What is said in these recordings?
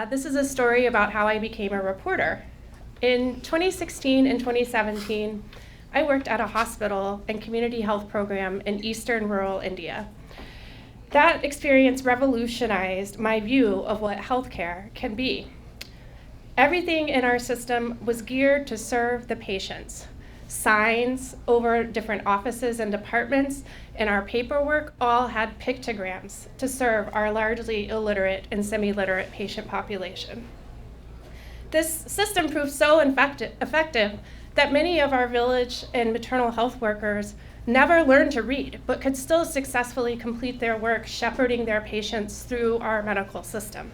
This is a story about how I became a reporter. In 2016 and 2017, I worked at a hospital and community health program in eastern rural India. That experience revolutionized my view of what healthcare can be. Everything in our system was geared to serve the patients. Signs over different offices and departments and our paperwork all had pictograms to serve our largely illiterate and semi-literate patient population. This system proved so effective that many of our village and maternal health workers never learned to read, but could still successfully complete their work shepherding their patients through our medical system.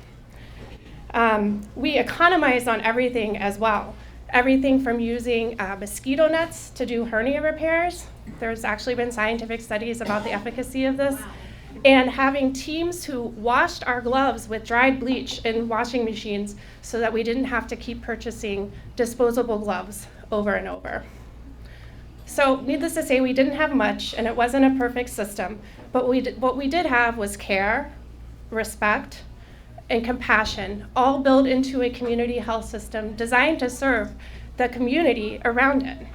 We economized on everything as well. Everything from using mosquito nets to do hernia repairs. There's actually been scientific studies about the efficacy of this. And having teams who washed our gloves with dried bleach in washing machines so that we didn't have to keep purchasing disposable gloves over and over. So needless to say, we didn't have much, and it wasn't a perfect system, but what we did have was care, respect, and compassion, all built into a community health system designed to serve the community around it.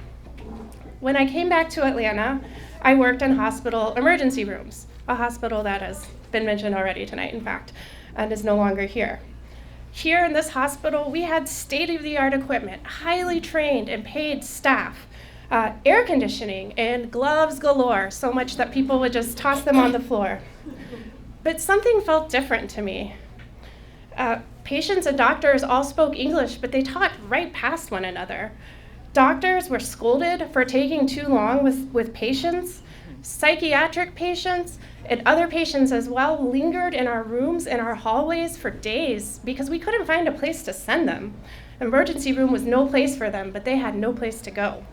When I came back to Atlanta, I worked in hospital emergency rooms, a hospital that has been mentioned already tonight, in fact, and is no longer here. Here in this hospital, we had state-of-the-art equipment, highly trained and paid staff, air conditioning, and gloves galore, so much that people would just toss them on the floor. But something felt different to me. Patients and doctors all spoke English, but they talked right past one another. Doctors were scolded for taking too long with patients. Psychiatric patients and other patients as well lingered in our rooms and our hallways for days because we couldn't find a place to send them. Emergency room was no place for them, but they had no place to go.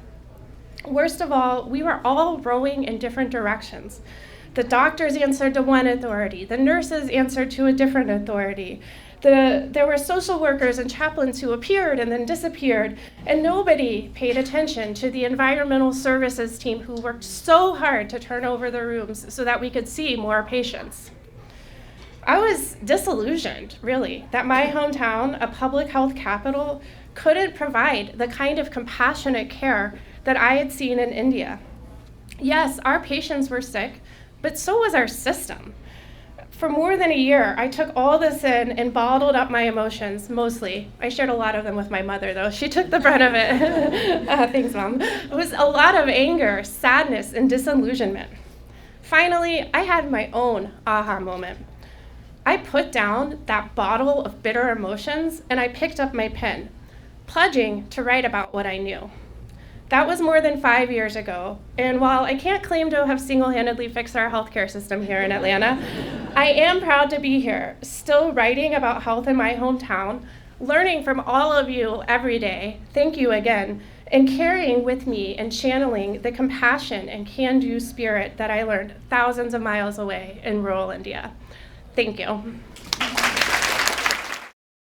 Worst of all, we were all rowing in different directions. The doctors answered to one authority. The nurses answered to a different authority. There were social workers and chaplains who appeared and then disappeared, and nobody paid attention to the environmental services team who worked so hard to turn over the rooms so that we could see more patients. I was disillusioned, really, that my hometown, a public health capital, couldn't provide the kind of compassionate care that I had seen in India. Yes, our patients were sick, but so was our system. For more than a year, I took all this in and bottled up my emotions, mostly. I shared a lot of them with my mother, though. She took the brunt of it. Thanks, Mom. It was a lot of anger, sadness, and disillusionment. Finally, I had my own aha moment. I put down that bottle of bitter emotions, and I picked up my pen, pledging to write about what I knew. That was more than 5 years ago, and while I can't claim to have single-handedly fixed our healthcare system here in Atlanta, I am proud to be here, still writing about health in my hometown, learning from all of you every day, thank you again, and carrying with me and channeling the compassion and can-do spirit that I learned thousands of miles away in rural India. Thank you.